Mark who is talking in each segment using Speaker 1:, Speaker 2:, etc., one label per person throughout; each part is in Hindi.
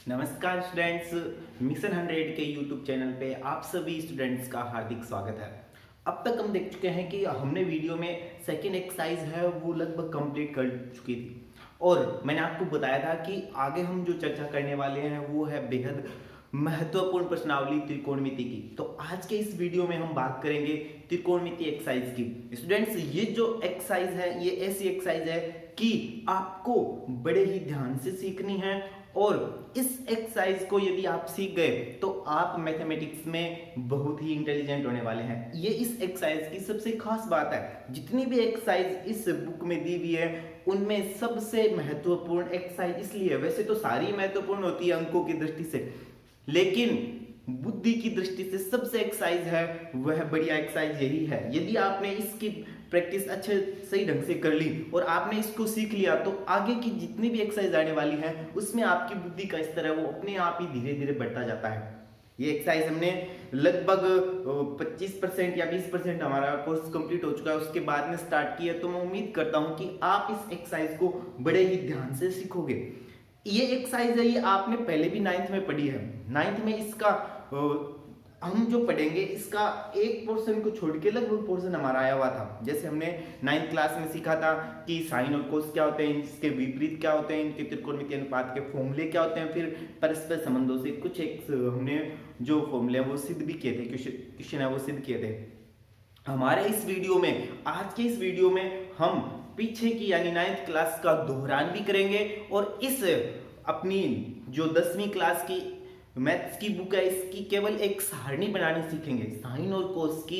Speaker 1: नमस्कार स्टूडेंट्स, मिशन 100 के यूट्यूब चैनल पे आप सभी स्टूडेंट्स का हार्दिक स्वागत है। अब तक हम देख चुके हैं कि हमने वीडियो में सेकेंड एक्सरसाइज है वो लगभग कंप्लीट कर चुकी थी और मैंने आपको बताया था कि आगे हम जो चर्चा करने वाले हैं वो है बेहद महत्वपूर्ण प्रश्नावली त्रिकोणमिति की। तो आज के इस वीडियो में हम बात करेंगे त्रिकोणमिति एक्सरसाइज की। स्टूडेंट्स, ये जो एक्सरसाइज है ये ऐसी एक्सरसाइज है कि आपको बड़े ही ध्यान से सीखनी है और इस एक्सरसाइज को यदि आप सीख गए तो आप मैथमेटिक्स में बहुत ही इंटेलिजेंट होने वाले हैं। ये इस एक्सरसाइज की सबसे खास बात है। जितनी भी एक्सरसाइज इस बुक में दी हुई है उनमें सबसे महत्वपूर्ण एक्सरसाइज इसलिए, वैसे तो सारी महत्वपूर्ण होती है अंकों की दृष्टि से, लेकिन बुद्धि की दृष्टि से सबसे एक्सरसाइज है वह बढ़िया एक्सरसाइज यही है। यदि आपने इसकी प्रैक्टिस अच्छे सही ढंग से कर ली और आपने इसको सीख लिया तो आगे की जितनी भी एक्सरसाइज आने वाली है उसमें आपकी बुद्धि का स्तर है वो अपने आप ही धीरे धीरे बढ़ता जाता है। ये एक्सरसाइज हमने लगभग 25% या 20% हमारा कोर्स कंप्लीट हो चुका है उसके बाद में स्टार्ट किया, तो मैं उम्मीद करता हूं कि आप इस एक्सरसाइज को बड़े ही ध्यान से सीखोगे। ये एक्सरसाइज है, ये आपने पहले भी 9th में पढ़ी है। 9th में इसका हम जो पढ़ेंगे इसका एक पोर्शन को छोड़ के लगभग पोर्शन हमारा आया हुआ था। जैसे हमने 9th क्लास में सीखा था कि साइन और कोस क्या होते हैं, इसके विपरीत क्या होते हैं, इनके त्रिकोणमितीय अनुपात के फॉर्मूले क्या होते हैं, फिर परस्पर संबंधों से कुछ एक हमने जो फॉर्मूले वो सिद्ध भी किए थे, क्वेश्चन है वो सिद्ध किए थे। हमारे इस वीडियो में, आज के इस वीडियो में हम पीछे की यानी 9th क्लास का दोहरान भी करेंगे और इस अपनी जो 10वीं क्लास की मैथ्स की बुक है इसकी केवल एक सारणी बनानी सीखेंगे। साइन और कोस की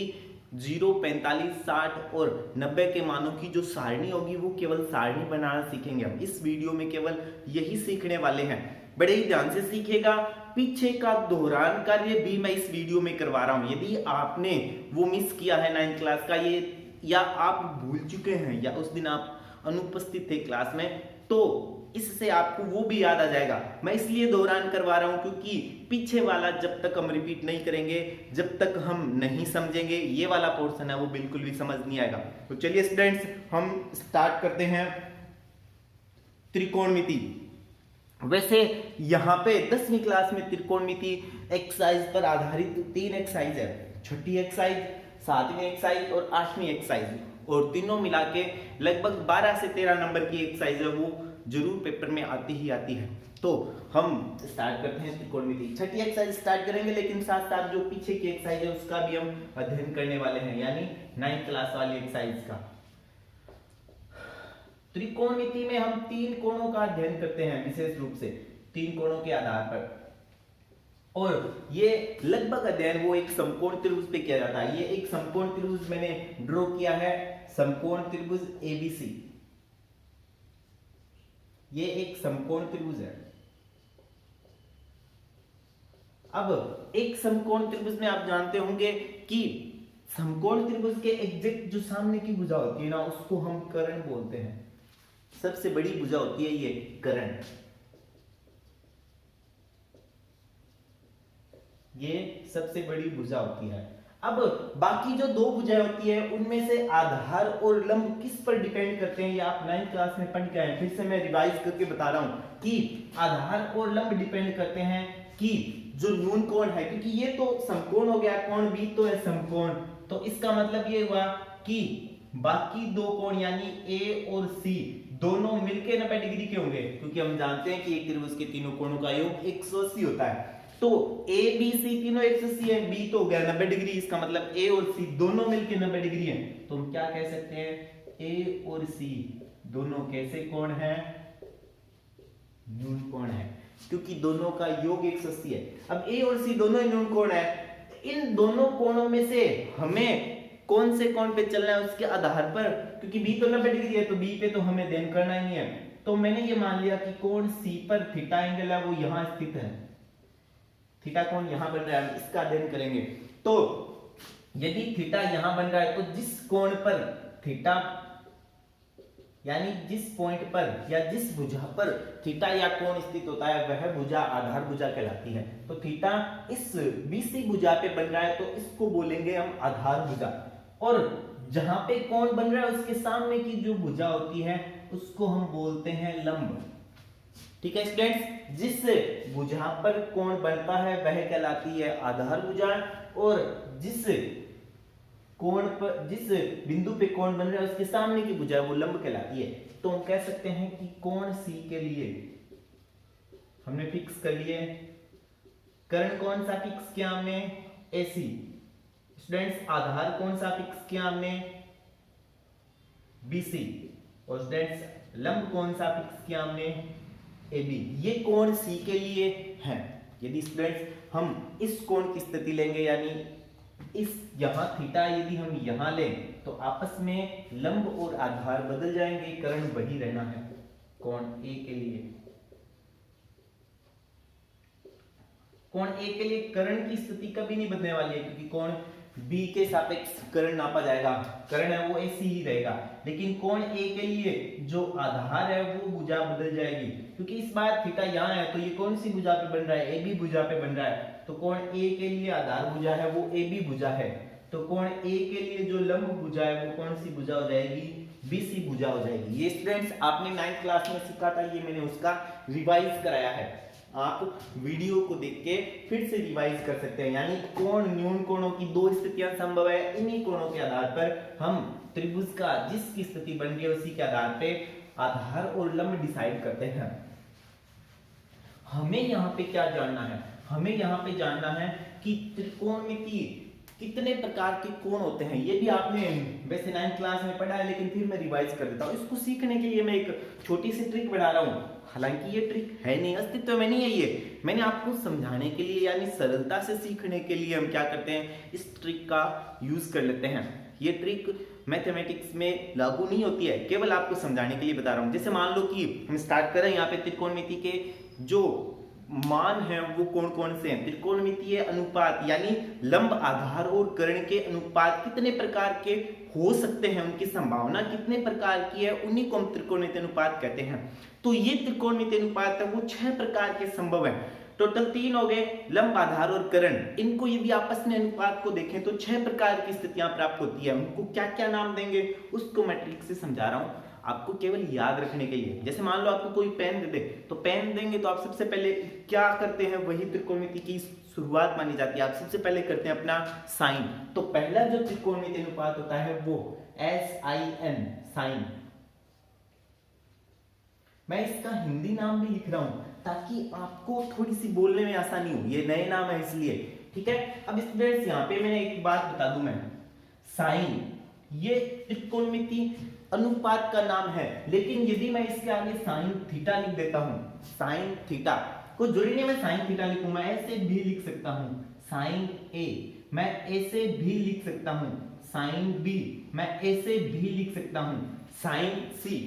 Speaker 1: 0, 45, 60 और 90 के मानों की जो सारणी होगी वो केवल सारणी बनाना सीखेंगे। हम इस वीडियो में केवल यही सीखने वाले हैं। बड़े ही ध्यान से सीखेगा। पीछे का दोहरान कार्य भी मैं इस वीडियो में करवा रहा हूं। यदि आपने वो मिस किया है 9th क्लास का, ये या आप भूल चुके हैं या उस दिन आप अनुपस्थित थे क्लास में, तो इससे आपको वो भी याद आ जाएगा। मैं इसलिए दोहरान करवा रहा हूं क्योंकि पीछे वाला जब तक हम रिपीट नहीं करेंगे, जब तक हम नहीं समझेंगे, ये वाला पोर्शन है वो बिल्कुल भी समझ नहीं आएगा। तो चलिए स्टूडेंट्स, हम स्टार्ट करते हैं त्रिकोणमिति। वैसे यहाँ पे 10वीं क्लास में त्रिकोणमिति एक्सरसाइज पर आधारित 3 एक्सरसाइज है। छठी एक्सरसाइज, 7वीं एक्सरसाइज और 8वीं एक्सरसाइज, और तीनों मिला के लगभग 12 से 13 नंबर की एक्सरसाइज है वो जरूर पेपर में आती ही आती है। तो हम स्टार्ट करते हैं त्रिकोणमिति। छठी एक्सरसाइज स्टार्ट करेंगे, लेकिन साथ साथ जो पीछे की एक्सरसाइज है उसका भी हम अध्ययन करने वाले हैं, यानी 9th क्लास वाली एक्सरसाइज का। त्रिकोणमिति में हम 3 कोणों का अध्ययन करते हैं विशेष रूप से, 3 कोणों के आधार पर, और ये लगभग अध्ययन वो एक समकोण त्रिभुज पे किया जाता है। ये एक समकोण त्रिभुज मैंने ड्रॉ किया है, समकोण त्रिभुज एबीसी। ये एक समकोण त्रिभुज है। अब एक समकोण त्रिभुज में आप जानते होंगे कि समकोण त्रिभुज के एग्जैक्ट जो सामने की भुजा होती है ना उसको हम कर्ण बोलते हैं। सबसे बड़ी भुजा होती है ये कर्ण। ये सबसे बड़ी भुजा होती है। अब बाकी जो 2 भुजाएं होती है उनमें से आधार और लंब किस पर डिपेंड करते हैं, ये आप 9th क्लास में पढ़ के आए। फिर से मैं रिवाइज करके बता रहा हूं कि आधार और लंब डिपेंड करते हैं कि जो न्यून कोण है, क्योंकि ये तो समकोण हो गया, कोण भी तो है समकोण, तो इसका मतलब ये हुआ कि बाकी 2 कोण यानी ए और सी दोनों मिलकर 90 डिग्री के होंगे, क्योंकि हम जानते हैं कि एक त्रिभुज के तीनों कोणों का योग 180 होता है। तो ए बी सी तीनों 180 है, बी तो हो गया 90 डिग्री, इसका मतलब ए और सी दोनों मिलके 90 डिग्री है। तो हम क्या कह सकते हैं, ए और सी दोनों कैसे कोण हैं, न्यून कोण है, क्योंकि दोनों का योग 180 है। अब ए और सी दोनों ही न्यून कोण है। इन दोनों कोणों में से हमें कौन से कोण पे चलना है उसके आधार पर, क्योंकि बी तो 90 डिग्री है तो बी पे तो हमें ध्यान करना ही नहीं है। तो मैंने ये मान लिया कि कोण सी पर थीटा एंगल है वो यहां स्थित है, थीटा कोण यहां बन रहा है, इसका अध्ययन करेंगे। तो यदि थीटा यहां बन रहा है तो जिस कोण पर थीटा यानी जिस पॉइंट पर या जिस भुजा पर थीटा या कोण स्थित होता है वह भुजा आधार भुजा कहलाती है। तो थीटा इस बीसी भुजा पे बन रहा है तो इसको बोलेंगे हम आधार भुजा, और जहां पे कोण बन रहा है उसके सामने की जो भुजा होती है उसको हम बोलते हैं लंब। ठीक है स्टूडेंट्स, जिस भुजा पर कोण बनता है वह कहलाती है आधार भुजा, और जिस कोण पर, जिस बिंदु पे कोण बन रहा है उसके सामने की भुजा वो लंब कहलाती है। तो हम कह सकते हैं कि कोण सी के लिए हमने फिक्स कर लिए कर्ण कौन सा फिक्स किया हमने, एसी। स्टूडेंट्स आधार कौन सा फिक्स किया हमने, बीसी। और स्टूडेंट्स लंब कौन सा फिक्स किया हमने, एबी। ये कोण सी के लिए है। यदि स्टूडेंट्स हम इस कोण की स्थिति लेंगे, यानी इस यहां थीटा यदि हम यहां लें तो आपस में लंब और आधार बदल जाएंगे, कर्ण वही रहना है कोण ए के लिए। कोण ए के लिए कर्ण की स्थिति कभी नहीं बदलने वाली है, क्योंकि कोण बी के सापेक्ष कर्ण नापा जाएगा, कर्ण है वो ऐसी ही रहेगा। लेकिन कोण ए के लिए जो आधार है वो भुजा बदल जाएगी, क्योंकि इस बार थीटा यहाँ है तो ये कौन सी भुजा पे बन रहा है, ए बी भुजा पे बन रहा है। तो कोण ए के लिए आधार भुजा है वो ए बी भुजा है, तो कोण ए के लिए जो लंब भुजा है वो कौन सी भुजा हो जाएगी, बीसी भुजा हो जाएगी। ये स्टूडेंट्स आपने 9th क्लास में सीखा था, ये मैंने उसका रिवाइज कराया है। आप वीडियो को देख के फिर से रिवाइज कर सकते हैं। यानी कोण न्यून कोणों की दो स्थितियां संभव है, इन्हीं कोणों के आधार पर हम त्रिभुज का जिसकी स्थिति बन रही है उसी के आधार पे आधार और लंब डिसाइड करते हैं। हमें यहाँ पे क्या जानना है, हमें यहाँ पे जानना है कि त्रिकोणमिति कितने प्रकार के कोण होते हैं। ये भी आपने वैसे 9th क्लास में पढ़ा है, लेकिन फिर मैं रिवाइज कर देता हूँ। इसको सीखने के लिए मैं एक छोटी सी ट्रिक बना रहा हूँ। हालांकि ये ट्रिक है नहीं, अस्तित्व में नहीं है, ये मैंने आपको समझाने के लिए यानी सरलता से सीखने के लिए हम क्या करते हैं, इस ट्रिक का यूज कर लेते हैं। ये ट्रिक मैथमेटिक्स में लागू नहीं होती है, केवल आपको समझाने के लिए बता रहा हूँ। जैसे मान लो कि हम स्टार्ट करें, यहाँ पे त्रिकोणमिति के जो मान है वो कौन कौन से हैं। त्रिकोणमितीय अनुपात यानी लंब आधार और कर्ण के अनुपात कितने प्रकार के हो सकते हैं, उनकी संभावना कितने प्रकार की है, उन्हीं को हम त्रिकोणमितीय अनुपात कहते हैं। तो ये त्रिकोणमितीय अनुपात है वो 6 प्रकार के संभव है। टोटल 3 हो गए, लंब आधार और कर्ण। इनको यदि आपस में अनुपात को देखें तो 6 प्रकार की स्थितियां प्राप्त होती है। उनको क्या क्या नाम देंगे उसको मैं ट्रिक से समझा रहा हूं, आपको केवल याद रखने के लिए। जैसे मान लो आपको कोई पेन दे दे, तो पेन देंगे तो आप सबसे पहले क्या करते हैं, वही त्रिकोणमिति की शुरुआत मानी जाती है। आप सबसे पहले करते हैं अपना साइन। तो पहला जो त्रिकोणमिति अनुपात होता है वो SIN, साइन। मैं इसका हिंदी नाम भी लिख रहा हूं ताकि आपको थोड़ी सी बोलने में आसानी हो, ये नए नाम है इसलिए, ठीक है। अब स्टूडेंट्स यहाँ पे मैंने एक बात बता दूं, मैं साइन ये त्रिकोणमिति अनुपात का नाम है, लेकिन यदि मैं इसके आगे साइन थीटा लिख देता हूं, साइन थीटा को जोड़ने में साइन थीटा लिखूं, मैं ऐसे भी लिख सकता हूं साइन ए, मैं ऐसे भी लिख सकता हूं साइन बी, मैं ऐसे भी लिख सकता हूं साइन सी,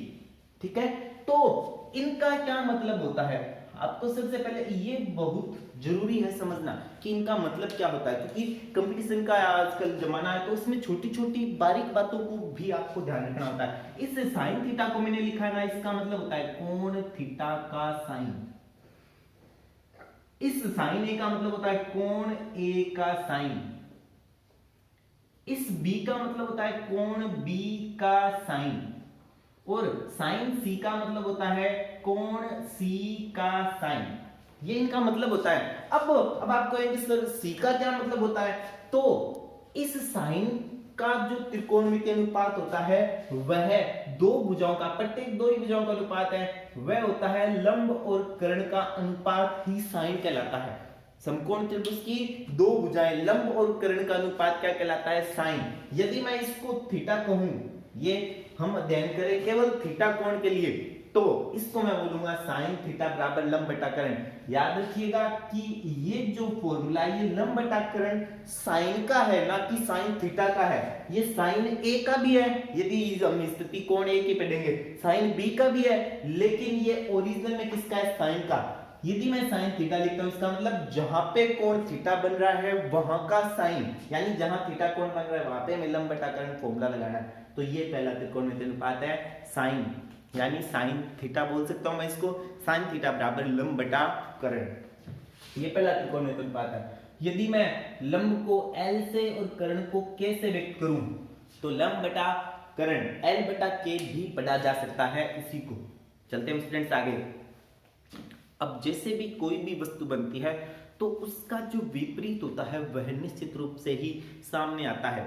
Speaker 1: ठीक है। तो इनका क्या मतलब होता है, आपको सबसे पहले ये बहुत जरूरी है समझना कि इनका मतलब क्या होता है, क्योंकि कंपटीशन का आजकल जमाना है तो उसमें छोटी छोटी बारीक बातों को भी आपको ध्यान रखना होता है। इस साइन थीटा को मैंने लिखा है ना, इसका मतलब होता है कोण थीटा का साइन। इस साइन ए का मतलब होता है कोण ए का साइन। इस बी का मतलब होता है कोण बी का साइन, और साइन सी का मतलब होता है कोण सी का साइन। ये इनका मतलब होता है। अब आप कहेंगे सर सी का क्या मतलब होता है, तो इस साइन का जो त्रिकोणमितीय अनुपात होता है वह दो भुजाओं का, प्रत्येक दो ही भुजाओं का अनुपात है, वह होता है लंब और कर्ण का अनुपात ही साइन कहलाता है। समकोण त्रिभुज की दो भुजाएं लंब और कर्ण का अनुपात क्या कहलाता है, साइन। यदि मैं इसको थीटा कहूं, ये हम अध्ययन करें केवल थीटा कोण के लिए, तो इसको मैं बोलूंगा साइन थीटा बराबर लंब बटा कर्ण। याद रखिएगा कि ये जो फॉर्मूला ये लंब बटा कर्ण साइन का है, ना कि साइन थीटा का है। ये साइन ए का भी है, यदि हम स्थिति कोण ए की पढ़ेंगे, साइन बी का भी है, लेकिन ये ओरिजिनल में किसका है, साइन का। यदि मैं साइन थीटा लिखता हूं, इसका मतलब जहां पे कोण थीटा बन रहा है वहां का साइन, यानी जहां थीटा कोण बन रहा है वहां पे मैं लंब बटा कर्ण फॉर्मूला लगाना है। तो ये पहला त्रिकोणमितीय अनुपात है साइन, यानी साइन थीटा बोल सकता हूं मैं इसको, साइन थीटा बराबर लंब बटा कर्ण। ये पहला त्रिकोणमितीय अनुपात है। यदि मैं लंब को L से और कर्ण को K से व्यक्त करूं, तो लंब बटा कर्ण L बटा K भी पढ़ा जा सकता है इसी को। चलते हैं स्टूडेंट्स आगे। अब जैसे भी कोई भी वस्तु बनती है तो उसका जो विपरीत होता है वह निश्चित रूप से ही सामने आता है।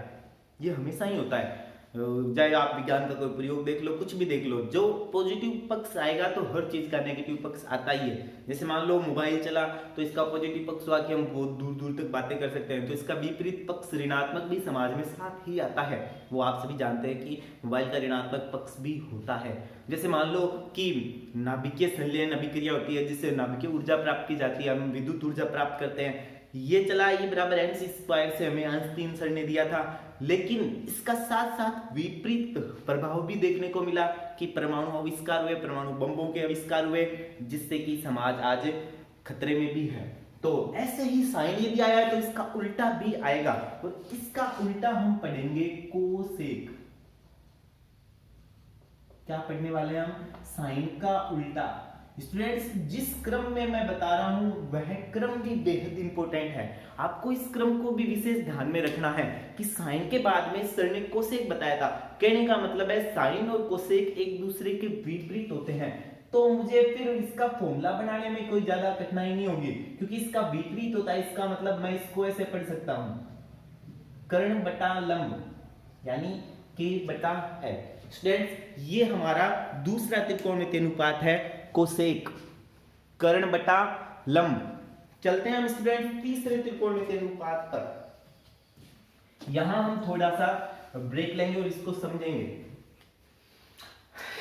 Speaker 1: ये हमेशा ही होता है, चाहे आप विज्ञान का कोई प्रयोग देख लो, कुछ भी देख लो, जो पॉजिटिव पक्ष आएगा तो हर चीज का नेगेटिव पक्ष आता ही है। जैसे मान लो मोबाइल चला तो इसका पॉजिटिव पक्ष हुआ कि हम बहुत दूर दूर तक बातें कर सकते हैं, तो इसका विपरीत पक्ष ऋणात्मक भी समाज में साथ ही आता है। वो आप सभी जानते हैं कि मोबाइल का ऋणात्मक पक्ष भी होता है। जैसे मान लो कि नाभिकीय संलयन अभिक्रिया होती है जिससे नाभिकीय ऊर्जा प्राप्त की जाती है, हम विद्युत ऊर्जा प्राप्त करते हैं। ये चला E बराबर mc स्क्वायर से हमें अंश 3 सर ने दिया था, लेकिन इसका साथ साथ विपरीत प्रभाव भी देखने को मिला कि परमाणु आविष्कार हुए, परमाणु बम्बों के आविष्कार हुए, जिससे कि समाज आज खतरे में भी है। तो ऐसे ही साइन यदि आया है तो इसका उल्टा भी आएगा, और इसका उल्टा हम पढ़ेंगे कोसेक। क्या पढ़ने वाले हैं हम? साइन का उल्टा। स्टूडेंट्स, जिस क्रम में मैं बता रहा हूं वह क्रम भी बेहद इंपॉर्टेंट है। आपको इस क्रम को भी विशेष ध्यान में रखना है कि साइन के बाद में सर ने कोसेक बताया था। कहने का मतलब है साइन और कोसेक एक दूसरे के विपरीत होते हैं, तो मुझे फिर इसका फॉर्मूला बनाने में कोई ज्यादा कठिनाई नहीं होगी, क्योंकि इसका विपरीत होता है। इसका मतलब मैं इसको ऐसे पढ़ सकता हूं, कर्ण बटा लंब यानी k बटा l। स्टूडेंट्स, ये हमारा दूसरा त्रिकोणमितीय अनुपात है कोसेक, कर्ण बटा लंब। चलते हैं हम स्टूडेंट तीसरे त्रिकोणमितीय अनुपात पर। यहां हम थोड़ा सा ब्रेक लेंगे और इसको समझेंगे।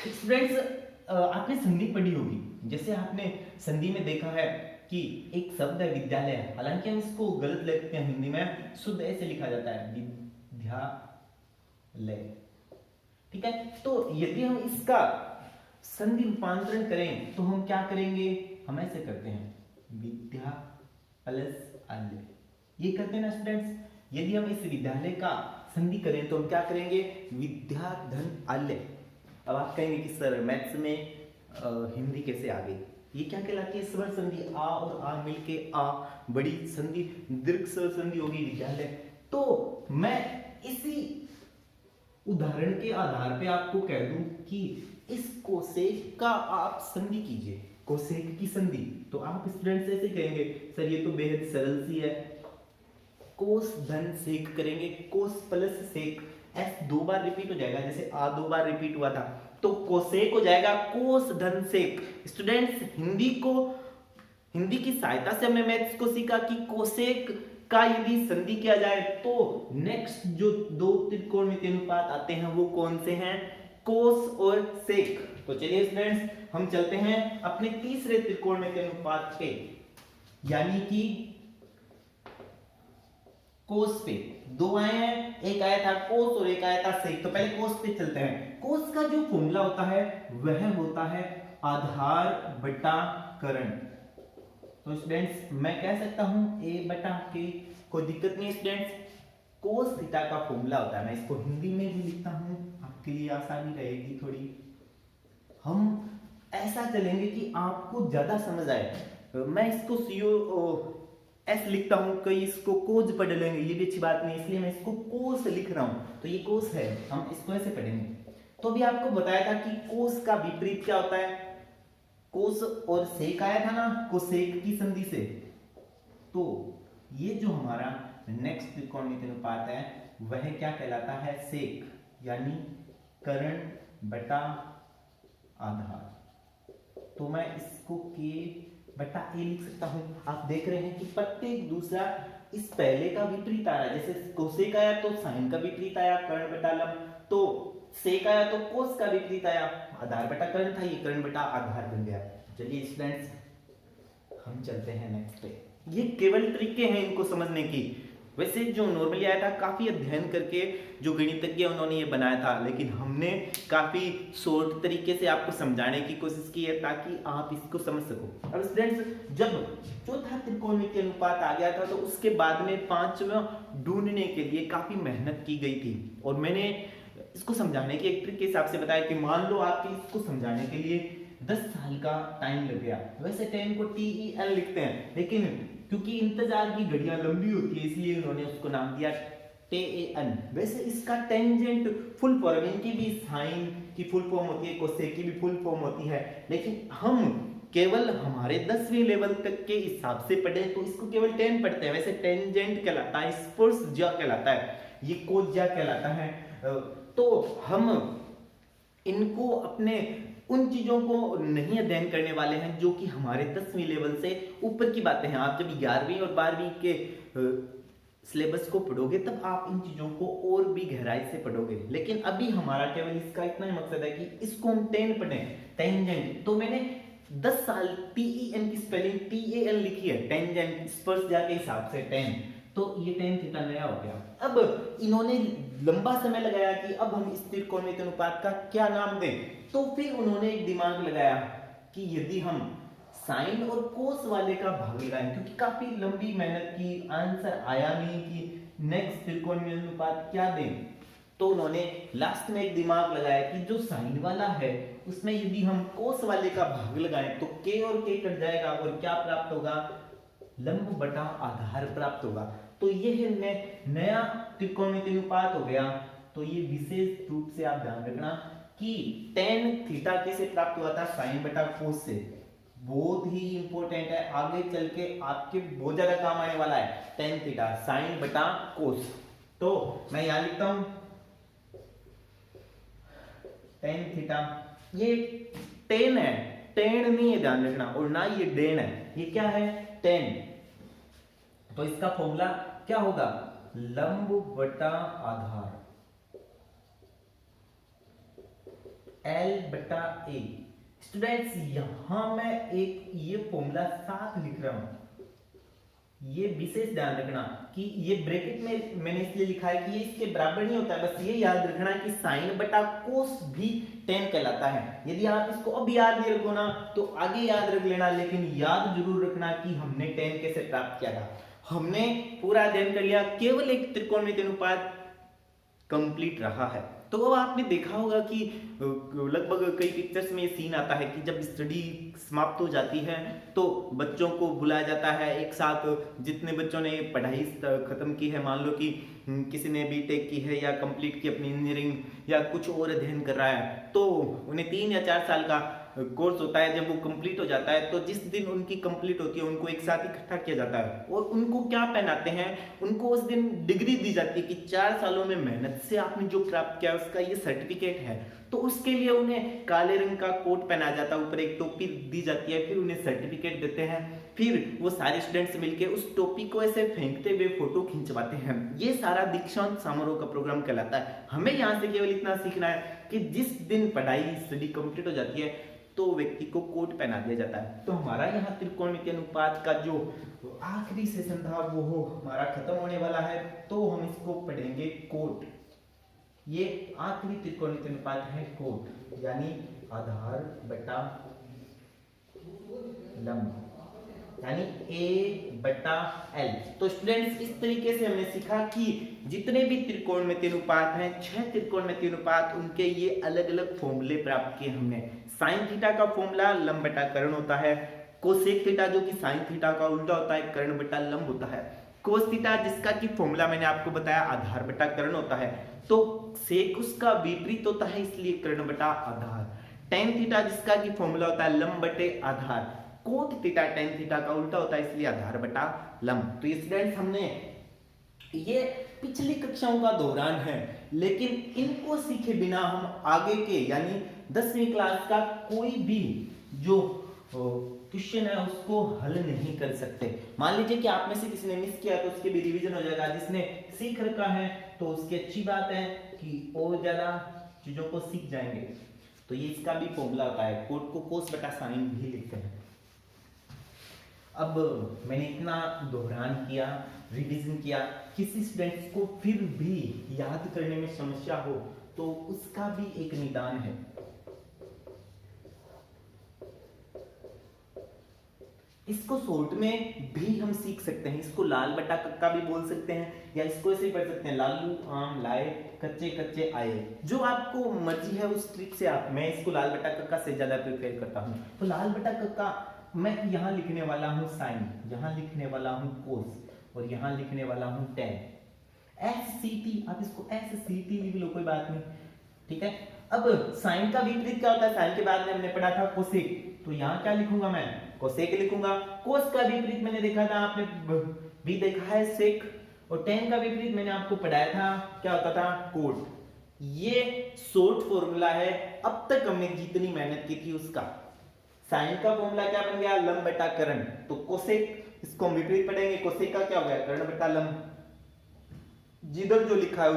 Speaker 1: स्टूडेंट्स, आपने संधि पढ़ी होगी। जैसे आपने संधि में देखा है कि एक शब्द है विद्यालय, हालांकि हम इसको गलत लिखते हैं, हिंदी में शुद्ध ऐसे लिखा जाता है विद्यालय, ठीक है। तो यदि हम इसका संधि रूपांतरण करें तो हम क्या करेंगे? हम ऐसे करते हैं विद्या प्लस अल्य, ये करते हैं ना स्टूडेंट्स। यदि हम इस विद्यालय का संधि करें तो हम क्या करेंगे? विद्या धन अल्य। अब आप कहेंगे कि सर मैथ्स में हिंदी कैसे आ गई? ये क्या कहलाती है? स्वर संधि। आ और आ मिलके आ, बड़ी संधि, दीर्घ स्वर संधि होगी विद्यालय। तो मैं इसी उदाहरण के आधार पे आपको कह दूं कि इस कोसेक का आप संधि कीजिए, कोसेक की संधि। तो आप स्टूडेंट्स ऐसे कहेंगे, सर ये तो बेहद सरल सी है, कोस धन सेक करेंगे, कोस प्लस सेक। एस 2 बार रिपीट हो जाएगा, जैसे आ 2 बार रिपीट हुआ था, तो कोसेक हो जाएगा कोस धन सेक। स्टूडेंट्स, हिंदी की सहायता से हमने मैथ्स को सीखा कि कोसेक का यदि संधि किया जाए तो नेक्स्ट जो दो त्रिकोणमितीय अनुपात आते हैं वो कौन से हैं? कोस और सेक। तो चलिए स्टूडेंट्स, हम चलते हैं अपने तीसरे त्रिकोणमितीय अनुपात पे, यानी कि कोस पे। दो आए हैं, एक आया था कोस और एक आया था सेक। तो पहले कोस पे चलते हैं। कोस का जो फॉर्मूला होता है वह होता है आधार बटा कर्ण। तो स्टूडेंट्स, मैं कह सकता हूं a बटा k, कोई दिक्कत नहीं स्टूडेंट्स। कोस थीटा का फॉर्मूला होता है, मैं इसको हिंदी में भी लिखता हूं, आपके लिए आसानी रहेगी थोड़ी। हम ऐसा चलेंगे कि आपको ज्यादा समझ आए। मैं इसको एस लिखता हूं, कई इसको कोज पढ़ लेंगे, ये भी अच्छी बात नहीं, इसलिए मैं इसको कोस लिख रहा हूं। तो ये कोस है, हम इसको ऐसे पढ़ेंगे। तो अभी आपको बताया था कि कोस का विपरीत क्या होता है? कोस और सेक आया था ना, कोसेक की संधि से। तो ये जो हमारा नेक्स्ट त्रिकोणमितीय अनुपात है वह क्या कहलाता है? सेक, यानी कर्ण बटा आधार। तो मैं इसको k बटा a लिख सकता हूं। आप देख रहे हैं कि प्रत्येक दूसरा इस पहले का विपरीत आ रहा है। जैसे कोसेक आया तो साइन का विपरीत आया, कर्ण बटा लंब। तो सेक आया तो कोस का विपरीत आया, आधार बटा कर्ण था, ये कर्ण बटा आधार बन गया। चलिए स्टूडेंट्स, हम चलते हैं नेक्स्ट पे। ये केवल तरीके हैं इनको समझने की। वैसे जो नॉर्मली आया था, काफी अध्ययन करके जो गणितज्ञ उन्होंने ये बनाया था, लेकिन हमने काफी शॉर्ट तरीके से आपको समझाने की कोशिश की है ताकि आप इसको समझ सको। अब स्टूडेंट्स, जब चौथा त्रिकोणमितीय अनुपात आ गया था तो उसके बाद में पांचवा ढूंढने के लिए काफी मेहनत की गई थी, और मैंने इसको समझाने की एक ट्रिक के हिसाब से बताया कि मान लो आपके इसको समझाने के लिए 10 साल का टाइम लग गया। वैसे टाइम को TEN लिखते हैं, लेकिन क्योंकि इंतजार की घड़ियां लंबी होती है इसलिए उन्होंने उसको नाम दिया TAN। वैसे इसका टेंजेंट फुल फॉर्म, इनकी भी साइन की फुल फॉर्म होती है, कोसेक की भी फुल फॉर्म होती है, लेकिन हम केवल हमारे 10वीं लेवल तक के हिसाब से पढ़े तो इसको केवल 10 पढ़ते हैं। वैसे टेंजेंट कहलाता है, स्पर्श ज्या कहलाता है, ये कोस ज्या कहलाता है। तो हम इनको अपने उन चीजों को नहीं अध्ययन करने वाले हैं जो कि हमारे 10वीं लेवल से ऊपर की बातें हैं। आप जब 11वीं और 12वीं के सिलेबस को पढ़ोगे तब आप इन चीजों को और भी गहराई से पढ़ोगे, लेकिन अभी हमारा केवल इसका इतना ही मकसद है कि इसको हम 10 पढ़ें। टेंजेंट तो मैंने 10 साल TEN की स्पेलिंग TAN लिखी है, टेंजेंट स्पर्श ज्या के हिसाब से 10, तो ये 10 थीटा नया हो गया। अब इन्होंने लंबा समय लगाया कि अब हम इस त्रिकोणमितीय अनुपात का क्या नाम दें, तो फिर उन्होंने एक दिमाग लगाया कि यदि हम साइन और कोस वाले का भाग लगाएं, क्योंकि काफी लंबी मेहनत की, आंसर आया नहीं कि नेक्स्ट त्रिकोणमितीय अनुपात क्या दें, तो उन्होंने लास्ट में एक दिमाग लगाया कि जो साइन वाला है उसमें यदि हम कोस वाले का भाग लगाएं तो k और k कट जाएगा और क्या प्राप्त होगा, लंब बटा आधार प्राप्त होगा। तो ये है नया त्रिकोणमितीय अनुपात हो गया। तो ये विशेष रूप से आप ध्यान रखना कि tan थीटा कैसे प्राप्त हुआ था, साइन बटा कोस से। बहुत ही इंपॉर्टेंट है, आगे चल के आपके बहुत ज्यादा काम आने वाला है। tan थीटा साइन बटा कोस, तो मैं यहां लिखता हूं tan थीटा, ये tan है, tan नहीं है ध्यान रखना, और ना ये डेन है, ये क्या है tan। तो इसका फॉर्मूला क्या होगा, लंब बटा आधार L बटा A। स्टूडेंट्स यहां मैं एक ये फॉर्मूला साथ लिख रहा हूं, ये विशेष ध्यान रखना कि ये ब्रैकेट में मैंने इसलिए लिखा है कि ये इसके बराबर नहीं होता है। बस ये याद रखना कि साइन बटा कोस भी tan कहलाता है। यदि आप इसको अब याद नहीं रखो ना तो आगे याद रख लेना, लेकिन याद जरूर रखना कि हमने tan कैसे प्राप्त किया था। हमने पूरा अध्ययन कर लिया, केवल एक त्रिकोणमितीय अनुपात कंप्लीट रहा है। तो अब आपने देखा होगा कि लगभग कई पिक्चर्स में ये सीन आता है कि जब स्टडी समाप्त हो जाती है तो बच्चों को बुलाया जाता है एक साथ, जितने बच्चों ने पढ़ाई खत्म की है, मान लो कि किसी ने बीटेक की है या कंप्लीट की अपनी इंजीनियरिंग या कुछ और अध्ययन कर रहा है, तो उन्हें 3 या 4 साल का कोर्स होता है। जब वो कंप्लीट हो जाता है तो जिस दिन उनकी कंप्लीट होती है उनको एक साथ इकट्ठा किया जाता है और उनको क्या पहनाते हैं, उनको उस दिन डिग्री दी जाती है कि 4 सालों में मेहनत से आपने जो प्राप्त किया उसका ये सर्टिफिकेट है। तो उसके लिए उन्हें काले रंग का कोट पहनाया जाता है, ऊपर एक टोपी दी जाती है, फिर उन्हें सर्टिफिकेट देते हैं, फिर वो सारे स्टूडेंट्स मिलके उस टोपी को ऐसे फेंकते हुए फोटो खिंचवाते हैं। ये सारा दीक्षांत समारोह का प्रोग्राम कहलाता है। हमें यहाँ से केवल इतना सीखना है कि जिस दिन पढ़ाई स्टडी कंप्लीट हो जाती है तो व्यक्ति को कोट पहना दिया जाता है। तो हमारा यहाँ त्रिकोणमितीय अनुपात का जो आखिरी सेशन था वो हमारा खत्म होने वाला है, तो हम इसको पढ़ेंगे कोट। ये आखिरी त्रिकोणमितीय अनुपात है कोट, यानी आधार बटा लंब, यानी A बटा L। तो स्टूडेंट्स इस तरीके से हमने सीखा कि जितने भी त्रिकोणमितीय अनुपात हैं, 6 त्रिकोणमितीय अनुपात, उनके ये अलग अलग फॉर्मूले प्राप्त किए हमने। साइन थीटा का फॉर्मूला लंब बटा कर्ण होता है, कोसेक थीटा जो कि साइन थीटा का उल्टा होता है, कर्ण बटा लंब होता है। कोस थीटा जिसका कि फॉर्मूला मैंने आपको बताया आधार बटा कर्ण होता है, तो सेक उसका विपरीत होता है इसलिए कर्ण बटा आधार। टेन थीटा जिसका कि फॉर्मूला होता है लंब बटे आधार, कोट थीटा टेन थीटा का उल्टा होता है इसलिए आधार बटा लंब। तो स्टूडेंट्स हमने ये पिछली कक्षाओं का दौरान है, लेकिन इनको सीखे बिना हम आगे के यानी 10वीं क्लास का कोई भी जो क्वेश्चन है उसको हल नहीं कर सकते। मान लीजिए कि आप में से किसी ने मिस किया तो उसके भी रिवीजन हो जाएगा, जिसने सीख रखा है तो उसकी अच्छी बात है कि और ज्यादा चीजों को सीख जाएंगे। तो ये इसका भी फॉर्मूला होता है, कोट को कोस बटा साइन भी लिखते हैं। अब मैंने इतना दोहरान किया, रिवीजन किया, किसी स्टूडेंट्स को फिर भी याद करने में समस्या हो तो उसका भी एक निदान है। इसको शॉर्ट में भी हम सीख सकते हैं, इसको लाल बटा कक्का भी बोल सकते हैं या इसको ऐसे ही पढ़ सकते हैं, लालू आम लाए कच्चे कच्चे आए। जो आपको मर्जी है उस ट्रिक से आप, मैं इसको लाल बटा कक्का से ज्यादा प्रिफर करता हूं। तो लाल बटा कक्का मैं यहां लिखने वाला हूं साइन, यहां लिखने वाला हूं कोस और यहां लिखने वाला हूं टेन। SCT आप इसको SCT लिख लो, कोई बात नहीं, ठीक है। अब साइन का विपरीत क्या होता है, साइन के बाद में हमने पढ़ा था कोसेक, तो यहाँ क्या लिखूंगा मैं, कोसेक लिखूंगा। कोस का विपरीत मैंने देखा था, आपने भी देखा है सेक, और टेन का विपरीत मैंने आपको पढ़ाया था, क्या होता था, कोट। ये शॉर्ट फॉर्मूला है, अब तक हमने जितनी मेहनत की थी उसका। साइन का फॉर्मूला क्या बन गया, लंब बटा कर्ण, तो कोसेक इसको हम विपरीत पढ़ेंगे, कोसेक का क्या हो गया, कर्ण बटा लंब। जिधर जो लिखा है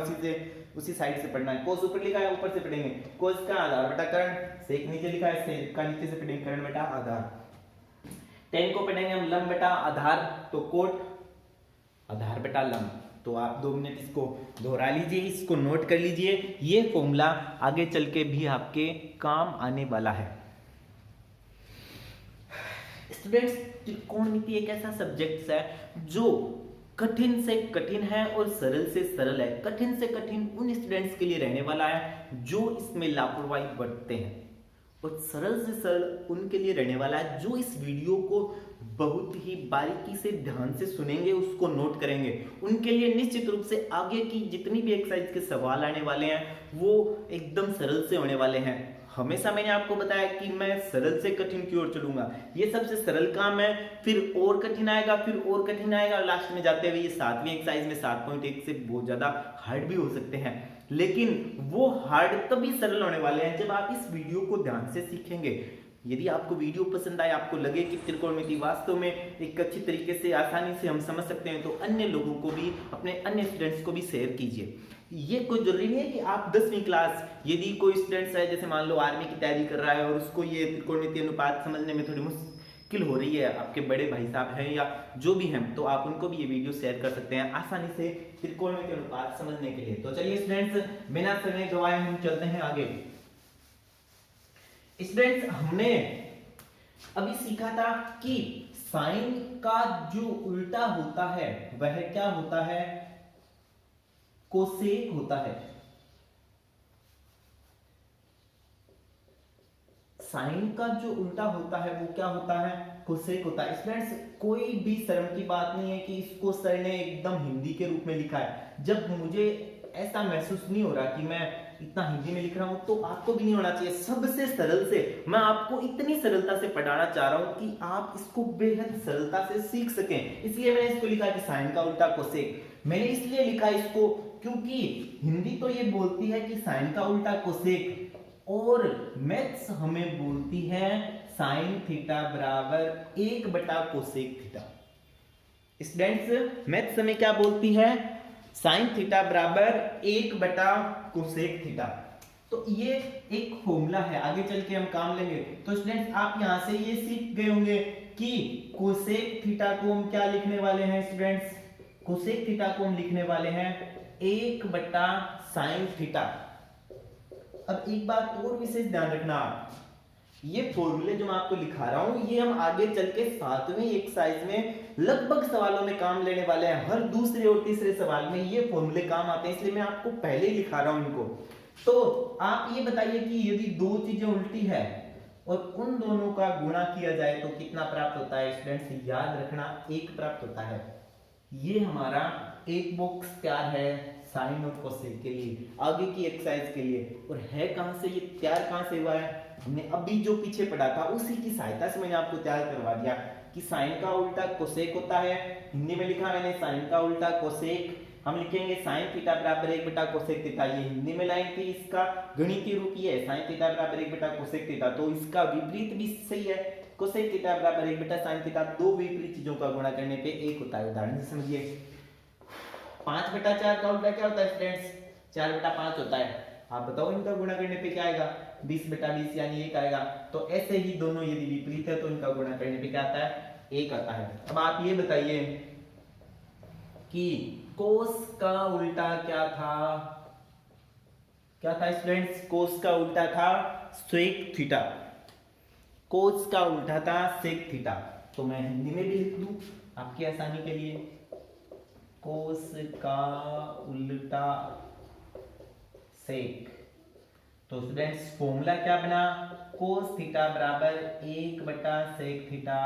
Speaker 1: उसी साइड से पढ़ना है। कोस ऊपर लिखा है ऊपर से पढ़ेंगे, कोस का आधार बटा कर्ण, सेक नीचे लिखा है सेक का नीचे से पढ़ेंगे कर्ण बटा आधार। टेन को पढ़ेंगे हम लंब बटा आधार, तो कोट आधार बटा लंब। तो आप 2 मिनट इसको दोहरा लीजिए, इसको नोट कर लीजिए, ये फॉर्मूला आगे चल के भी आपके काम आने वाला है। स्टूडेंट्स, त्रिकोणमिति एक ऐसा सब्जेक्ट है जो कठिन से कठिन है और सरल से सरल है। कठिन से कठिन उन स्टूडेंट्स के लिए रहने वाला है जो इसमें लापरवाही बरतते हैं, और सरल से सरल उनके लिए रहने वाला है जो इस वीडियो को बहुत ही बारीकी से ध्यान से सुनेंगे, उसको नोट करेंगे। उनके लिए निश्चित रूप से आगे की जितनी भी एक्सरसाइज के सवाल आने वाले हैं वो एकदम सरल से होने वाले हैं। हमेशा मैंने आपको बताया कि मैं सरल से कठिन की ओर चलूंगा, ये सबसे सरल काम है, फिर और कठिन आएगा, फिर और कठिन आएगा, और लास्ट में जाते हुए ये 7वीं एक्सरसाइज में 7.1 से बहुत ज्यादा हार्ड भी हो सकते हैं, लेकिन वो हार्ड तभी सरल होने वाले हैं जब आप इस वीडियो को ध्यान से सीखेंगे। यदि आपको वीडियो पसंद आए, आपको लगे कि त्रिकोणमिति वास्तव में एक अच्छी तरीके से आसानी से हम समझ सकते हैं, तो अन्य लोगों को भी, अपने अन्य स्टूडेंट्स को भी शेयर कीजिए। ये कोई जरूरी नहीं है कि आप 10वीं क्लास, यदि कोई स्टूडेंट्स है जैसे मान लो आर्मी की तैयारी कर रहा है और उसको ये त्रिकोणमिति अनुपात समझने में थोड़ी मुश्किल हो रही है, आपके बड़े भाई साहब हैं या जो भी हैं, तो आप उनको भी ये वीडियो शेयर कर सकते हैं आसानी से त्रिकोणमिति अनुपात समझने के लिए। तो चलिए स्टूडेंट्स, बिना समय गवाए हम चलते हैं आगे। स्टूडेंट्स, हमने अभी सीखा था कि साइन का जो उल्टा होता है वह क्या होता है, कोसेक होता है। साइन का जो उल्टा होता है वो क्या होता है, कोसेक होता है। स्टूडेंट्स, कोई भी शर्म की बात नहीं है कि इसको सर ने एकदम हिंदी के रूप में लिखा है। जब मुझे ऐसा महसूस नहीं हो रहा कि मैं इतना हिंदी में लिख रहा हूं, तो आपको भी नहीं होना चाहिए। सबसे सरल से मैं आपको इतनी सरलता से पढ़ाना चाह रहा हूं कि आप इसको बेहद सरलता से सीख सकें, इसलिए मैंने इसको लिखा कि साइन का उल्टा कोसेक। मैंने इसलिए लिखा इसको क्योंकि हिंदी तो ये बोलती है कि साइन का उल्टा कोसेक, और मैथ्स हमें बोलती है साइन थीटा बराबर 1 बटा कोसेक थीटा। स्टूडेंट्स, मैथ्स हमें क्या बोलती है, साइन थीटा बराबर 1 बटा कोसेक थीटा। तो ये एक फॉर्मूला है, आगे चल के हम काम लेंगे। तो स्टूडेंट्स, आप यहां से ये सीख गए होंगे कि कोसेक थीटा को हम क्या लिखने वाले हैं। स्टूडेंट्स, कोसेक थीटा को हम लिखने वाले हैं 1 बटा साइन थीटा। अब एक बात और विशेष ध्यान रखना, ये फॉर्मूले जो मैं आपको लिखा रहा हूं ये हम आगे चल के 7वीं एक्सरसाइज में लगभग सवालों में काम लेने वाले हैं। हर दूसरे और तीसरे सवाल में ये फॉर्मूले काम आते हैं, इसलिए मैं आपको पहले ही लिखा रहा हूं इनको। तो आप ये बताइए कि यदि दो चीजें उल्टी है और उन दोनों का गुणा किया जाए तो कितना प्राप्त होता है। स्टूडेंट्स, याद रखना 1 प्राप्त होता है। ये हमारा एक बॉक्स तैयार है साइन और कोसेक के लिए, आगे की एक्सरसाइज के लिए। और है कहां से, ये तैयार कहां से हुआ है, हमने अभी जो पीछे पढ़ा था उसी की सहायता से मैंने आपको तैयार करवा दिया कि साइन का उल्टा कोसेक होता है। हिंदी में लिखा मैंने साइन का उल्टा कोसेक, हम लिखेंगे साइन थीटा बराबर 1 बटा कोसेक थीटा। ये हिंदी में लाइन थी, इसका गणितीय रूप ये है साइन थीटा बराबर 1 बटा कोसेक थीटा। तो इसका विपरीत भी सही है, कोसेक थीटा बराबर 1 बटा साइन थीटा। दो विपरीत चीजों का गुणा करने पे 1 होता है। उदाहरण से समझिए, 5 बटा 4 का उल्टा क्या होता है स्टूडेंट्स, 4 बटा 5 होता है। आप बताओ इनका गुणा करने पे क्या आएगा, 20 बटा 20 यानी 1 आएगा। तो ऐसे ही दोनों यदि विपरीत है तो इनका गुणा करने पे क्या आता है, 1 आता है। अब आप ये बताइए कि कोस का उल्टा क्या था, क्या था स्टूडेंट्स, कोस का उल्टा था सेक थीटा। कोस का उल्टा था सेक थीटा। तो मैं हिंदी में भी लिख दूं आपकी आसानी के लिए, कोस का उल्टा सेक। तो स्टूडेंट्स, फॉर्मूला क्या बना, कोस थीटा बराबर 1 बटा सेक थीटा।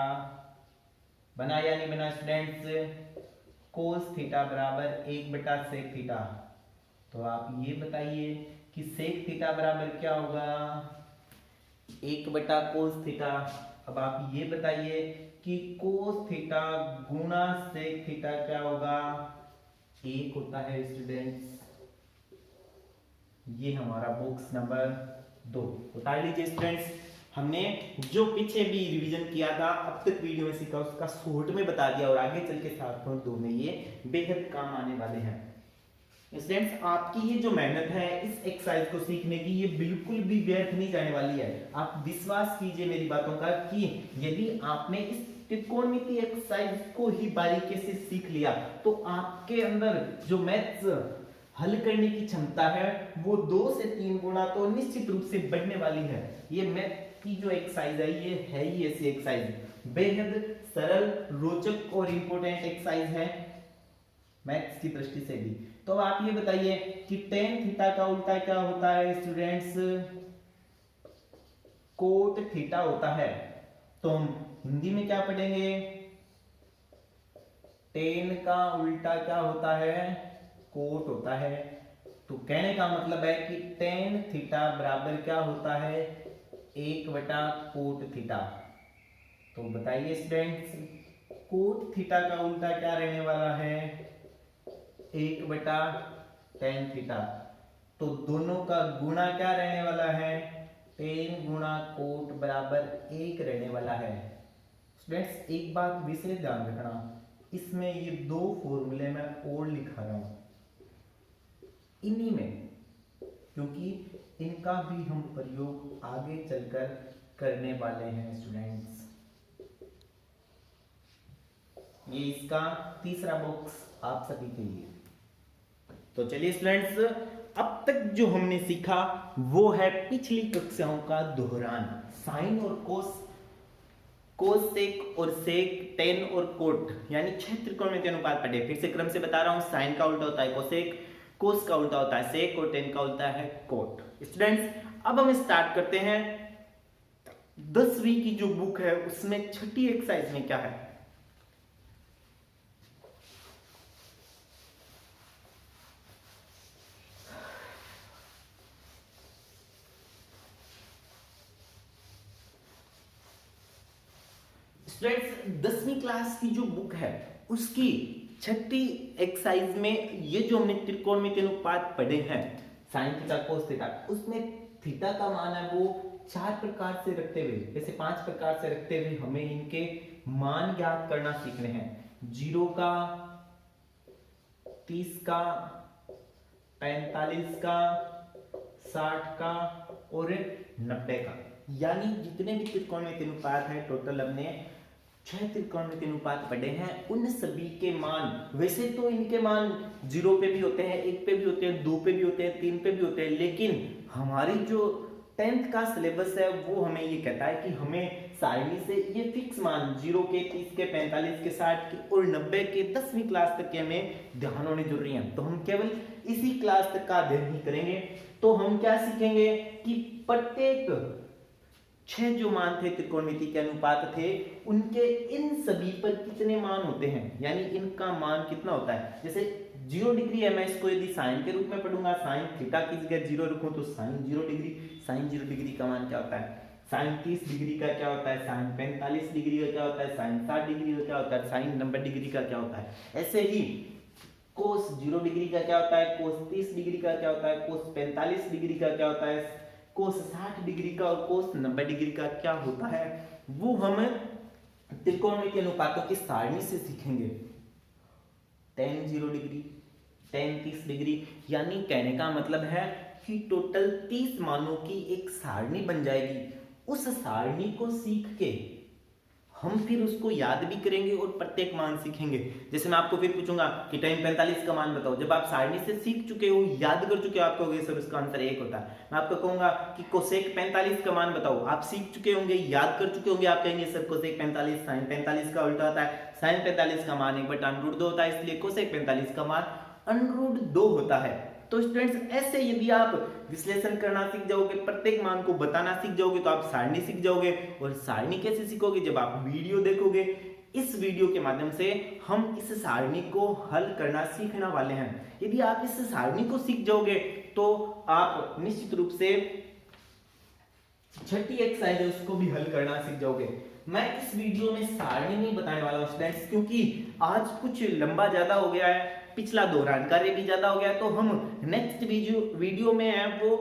Speaker 1: बना या नहीं बना स्टूडेंट्स, कोस थीटा बराबर 1 बटा सेक थीटा। तो आप ये बताइए कि सेक थीटा बराबर क्या होगा, 1 बटा कोस थीटा। अब आप ये बताइए कि कोस थीटा गुना सेक थीटा क्या होगा, 1 होता है स्टूडेंट्स। ये हमारा बॉक्स नंबर 2 उतार लीजिए स्टूडेंट्स। हमने जो पीछे भी रिवीजन किया था, अब तक वीडियो में सीखा, उसका शॉर्ट में बता दिया, और आगे चल के 7.2 में ये बेहद काम आने वाले हैं। स्टूडेंट्स, आपकी ये जो मेहनत है इस एक्सरसाइज को सीखने की, ये बिल्कुल भी व्यर्थ नहीं जाने वाली है। आप विश्वास कीजिए मेरी बातों का कि यदि आपने इस त्रिकोणमिति एक्सरसाइज को ही बारीकी से सीख लिया तो आपके अंदर जो मैथ्स हल करने की क्षमता है वो 2 से 3 गुना तो निश्चित रूप से बढ़ने वाली है। ये मैथ की जो एक्सरसाइज है ये है ही ऐसी एक्सरसाइज, बेहद सरल, रोचक और इंपॉर्टेंट एक्सरसाइज है मैथ्स की दृष्टि से भी। तो आप ये बताइए कि टेन थीटा का उल्टा क्या होता है स्टूडेंट्स, कोट थीटा होता है। तो हम हिंदी में क्या पढ़ेंगे, टेन का उल्टा क्या होता है, कोट होता है। तो कहने का मतलब है कि टेन थीटा बराबर क्या होता है, 1/कोट थीटा। तो बताइए स्टूडेंट्स, कोट थीटा का उल्टा क्या रहने वाला है, 1/tan थीटा। तो दोनों का गुणा क्या रहने वाला है, टेन गुणा कोट बराबर 1 रहने वाला है। स्टूडेंट्स, एक बात विशेष ध्यान रखना, इसमें ये 2 फॉर्मूले मैं और लिखा रहा हूं इन्हीं में, क्योंकि इनका भी हम प्रयोग आगे चलकर करने वाले हैं स्टूडेंट्स। ये इसका तीसरा बॉक्स आप सभी के लिए। तो चलिए स्टूडेंट्स, अब तक जो हमने सीखा वो है पिछली कक्षाओं का दोहरान, साइन और कोस सेक और सेक, टेन और कोट, यानी 6 त्रिकोणमितीय अनुपात पढ़े। फिर से क्रम से बता रहा हूं, साइन का उल्टा होता है कोसेक, कोस का उल्टा होता है सेक और टेन का उल्टा है कोट। स्टूडेंट्स, अब हम स्टार्ट करते हैं 10वीं की जो बुक है उसमें 6ठी एक्सरसाइज में क्या है। स्टूडेंट्स, 10वीं क्लास की जो बुक है उसकी 6ठी एक्सरसाइज में ये जो हमने त्रिकोणमितीय अनुपात पढ़े हैं, साइन थीटा कोस थीटा, उसमें थीटा का मान है वो 4 प्रकार से रखते हुए, जैसे 5 प्रकार से रखते हुए हमें इनके मान ज्ञात करना सीखने हैं। 0 का, 30 का, 45 का, 60 का और 90 का, यानी जितने भी त्रिकोणमितीय अनुपात है टोटल हमने 6 त्रिकोणमितीय अनुपात पढ़े हैं, उन सभी के मान, वैसे तो इनके मान 0 पे भी होते हैं, 1 पे भी होते हैं, 2 पे भी होते हैं, 3 पे भी होते हैं, लेकिन हमारी जो 10th का सिलेबस है वो हमें ये कहता है कि हमें सारणी से ये फिक्स मान 0 के, 30 के, 45 के, 60 के और 90 के 10वीं क्लास तक के हमें ध्यान होने जरूरी है। तो हम केवल इसी क्लास तक का अध्ययन ही करेंगे। तो हम क्या सीखेंगे कि प्रत्येक 6 जो मान थे त्रिकोणमिति के अनुपात थे, उनके इन सभी पर कितने मान होते हैं, यानी इनका मान कितना होता है। जैसे 0 डिग्री है, मैं इसको यदि साइन के रूप में पढ़ूंगा, साइन थीटा की जगह 0 रखूं तो साइन 0 डिग्री, साइन 0 डिग्री का मान क्या होता है, साइन 30 डिग्री का क्या होता है, साइन 45 डिग्री का क्या होता है, साइन 60 डिग्री का क्या होता है, साइन 90 डिग्री का क्या होता है। ऐसे ही कोस 0 डिग्री का क्या होता है, कोस 30 डिग्री का क्या होता है, कोस 45 डिग्री का क्या होता है, कोस 60 डिग्री का और कोस 90 डिग्री का क्या होता है, वो हम त्रिकोणमितीय अनुपातों की सारणी से सीखेंगे। tan 0 डिग्री, tan 30 डिग्री, यानी कहने का मतलब है कि टोटल 30 मानों की एक सारणी बन जाएगी। उस सारणी को सीख के हम फिर उसको याद भी करेंगे और प्रत्येक मान सीखेंगे। जैसे मैं आपको फिर पूछूंगा कि tan 45 का मान बताओ, जब आप सारणी से सीख चुके हो, याद कर चुके हो, आप कहोगे सर उसका आंसर 1 होता है। मैं आपको कहूंगा कि कोसेक 45 का मान बताओ, आप सीख चुके होंगे, याद कर चुके होंगे, आप कहेंगे सर कोसेक 45 साइन 45 का उल्टा होता है, साइन 45 का मान 1/√2 होता है, इसलिए कोसेक 45 का मान √2 होता है। तो स्टूडेंट्स, ऐसे यदि आप विश्लेषण करना सीख जाओगे, प्रत्येक मान को बताना सीख जाओगे, तो आप सारणी सीख जाओगे। और सारणी कैसे सीखोगे, जब आप वीडियो देखोगे। इस वीडियो के माध्यम से हम इस सारणी को हल करना सीखने वाले हैं। यदि आप इस सारणी को सीख जाओगे तो आप निश्चित रूप से 6ठी एक्सरसाइज है उसको भी हल करना सीख जाओगे। मैं इस वीडियो में सारणी नहीं बताने वाला हूँ स्टूडेंट्स, क्योंकि आज कुछ लंबा ज्यादा हो गया है, पिछला दौरान कार्य भी ज्यादा हो गया है, तो हम नेक्स्ट वीडियो में है वो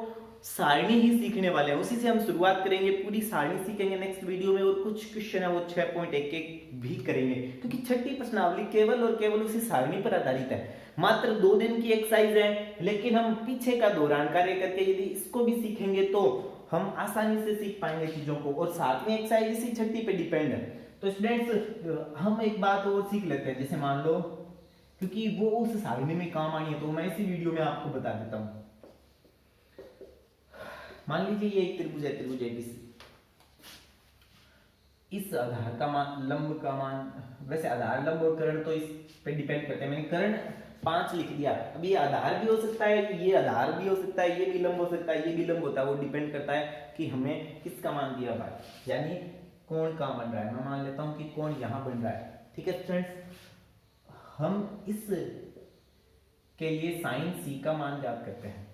Speaker 1: सारणी ही सीखने वाले हैं। उसी से हम शुरुआत करेंगे, पूरी सारणी सीखेंगे नेक्स्ट वीडियो में, और कुछ क्वेश्चन है वो 6.11 भी करेंगे, क्योंकि छठी प्रश्नावली केवल और केवल उसी सारणी पर आधारित है। मात्र 2 दिन की एक्सरसाइज है, लेकिन हम पीछे का दौरान कार्य करके यदि इसको भी सीखेंगे तो हम आसानी से सीख पाएंगे चीजों को, और साथ में एक्सरसाइज इसी छठी पे डिपेंड है। तो स्टूडेंट्स हम एक बात और सीख लेते हैं, जैसे मान लो, क्योंकि वो उस सारणी में काम आनी है तो मैं इसी वीडियो में आपको बता देता हूँ। मान लीजिए ये एक त्रिभुज है, त्रिभुज एबीसी, इस आधार का मान, लंब का मान, वैसे आधार, लंब और कर्ण तो इस पे डिपेंड करते हैं। मैंने कर्ण 5 लिख दिया, अब ये आधार भी हो सकता है, ये आधार भी हो सकता है, ये भी लंब हो सकता है, ये भी लंब होता है, वो डिपेंड करता है कि हमें किसका मान दिया हुआ है, यानी कोण कहाँ बन रहा है। मैं मान लेता हूँ कि कोण यहाँ बन रहा है, ठीक है स्टूडेंट्स। हम इस के लिए साइन सी का मान ज्ञात करते हैं,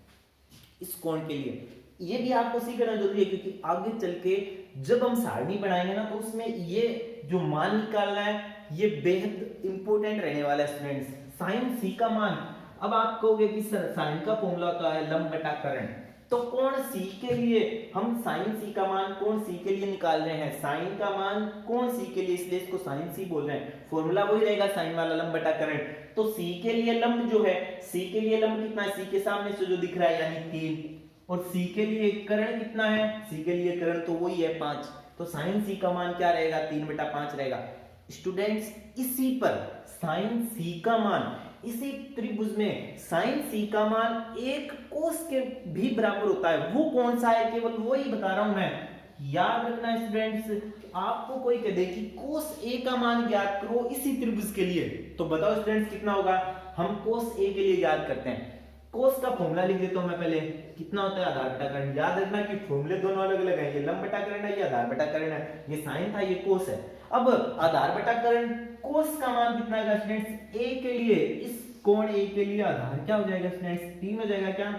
Speaker 1: इस कोण के लिए। ये भी आपको सीखना जरूरी है, क्योंकि आगे चल के जब हम सारणी बनाएंगे ना, तो उसमें ये जो मान निकालना है ये बेहद इंपॉर्टेंट रहने वाला है स्टूडेंट्स। साइन सी का मान, अब आप कहोगे कि सर साइन का फॉर्मूला होता है लंब बटा कर्ण, तो कोण सी के लिए हम साइन सी का मान कोण सी के लिए निकाल रहे हैं, साइन का मान कोण सी के लिए, इसलिए इसको साइन सी बोल रहे हैं। फॉर्मूला वही रहेगा साइन वाला, लंब बटा कर्ण। तो सी के लिए लंब जो है, सी के लिए लंब कितना है, सी के सामने से जो दिख रहा है यानी 3, और सी के लिए कर्ण कितना है, सी के लिए कर्ण तो वही है 5, तो साइन सी का मान क्या रहेगा, 3/5 रहेगा। स्टूडेंट्स इसी पर साइन सी का मान, इसी त्रिभुज में साइन सी का मान एक कोस के भी बराबर होता है। वो कौन सा है, केवल वही बता रहा हूं मैं, याद रखना स्टूडेंट्स। आपको कोई कह दे कि कोस ए का मान ज्ञात करो इसी त्रिभुज के लिए, तो बताओ स्टूडेंट्स कितना होगा। हम कोस ए के लिए याद करते हैं, कोस का फॉर्मूला लिख देता हूं मैं पहले, कितना होता है आधार बटा कर्ण। याद रखना कि फॉर्मूले दोनों अलग अलग है, ये लंब बटा कर्ण है, ये आधार बटा कर्ण है, ये साइन था, ये कोस है। अब आधार बटा कर्ण, कोस का मान कितना है स्टूडेंट्स, ए के लिए, इस कोण ए के लिए आधार क्या हो जाएगा स्टूडेंट्स, 3 हो जाएगा क्या,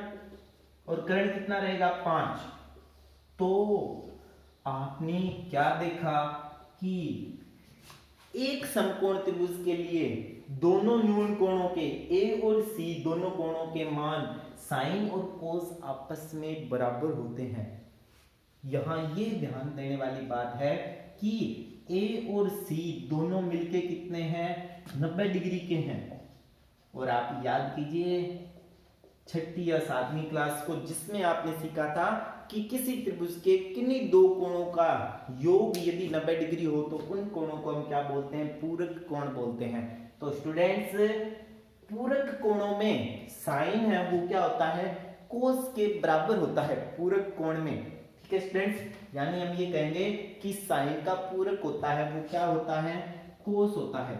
Speaker 1: और कर्ण कितना रहेगा 5। तो आपने क्या देखा कि एक समकोण त्रिभुज के लिए दोनों न्यून कोणों के, ए और सी दोनों कोणों के मान साइन और कोस आपस में बराबर होते हैं। यहां ये ध्यान देने वाली बात है कि ए और सी दोनों मिलके कितने हैं, 90 डिग्री के हैं। और आप याद कीजिए 6ठी या 7वीं क्लास को, जिसमें आपने सीखा था कि किसी त्रिभुज के किन्हीं 2 कोणों का योग यदि 90 डिग्री हो तो उन कोणों को हम क्या बोलते हैं, पूरक कोण बोलते हैं। तो स्टूडेंट्स पूरक कोणों में साइन है वो क्या होता है, कोस के बराबर होता है पूरक कोण में, ठीक है स्टूडेंट्स। यानी हम ये कहेंगे कि साइन का पूरक होता है वो क्या होता है, कोस होता है।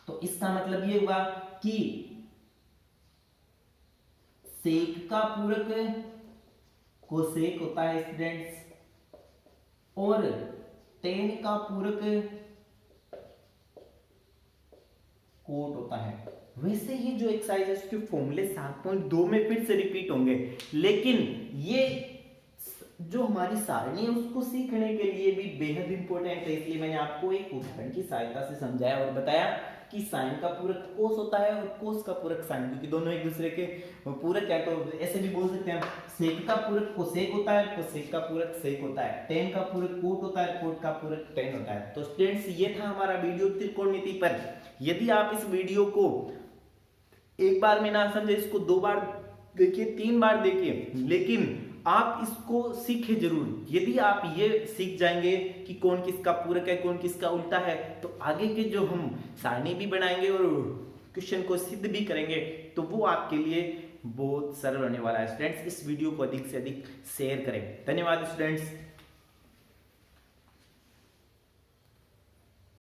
Speaker 1: तो इसका मतलब ये हुआ कि सेक का पूरक कोसेक होता है स्टूडेंट्स, और टेन का पूरक कोट होता है। वैसे ही जो एक्सरसाइज है उसके फॉर्मूले 7.2 में फिर से रिपीट होंगे, लेकिन ये जो हमारी सारणी है उसको सीखने के लिए भी बेहद इंपॉर्टेंट है। इसलिए मैंने आपको एक उदाहरण की सहायता से समझाया और बताया कि साइन का पूरक कोस होता है और कोस का पूरक साइन, क्योंकि दोनों एक दूसरे के पूरक है। तो ऐसे भी बोल सकते हैं, सेक का पूरक कोसेक होता है, कोसेक का पूरक सेक होता है, टेन का पूरक कोट होता है, कोट का पूरक टेन होता है। तो स्टूडेंट्स ये था हमारा वीडियो त्रिकोणमिति पर। यदि आप इस वीडियो को एक बार में ना समझे, इसको 2 बार देखिए, 3 बार देखिए, लेकिन आप इसको सीखे जरूर। यदि आप ये सीख जाएंगे कि कौन किसका पूरक है, कौन किसका उल्टा है, तो आगे के जो हम सारणी भी बनाएंगे और क्वेश्चन को सिद्ध भी करेंगे, तो वो आपके लिए बहुत सरल होने वाला है। स्टूडेंट्स इस वीडियो को अधिक से अधिक शेयर करें। धन्यवाद स्टूडेंट्स।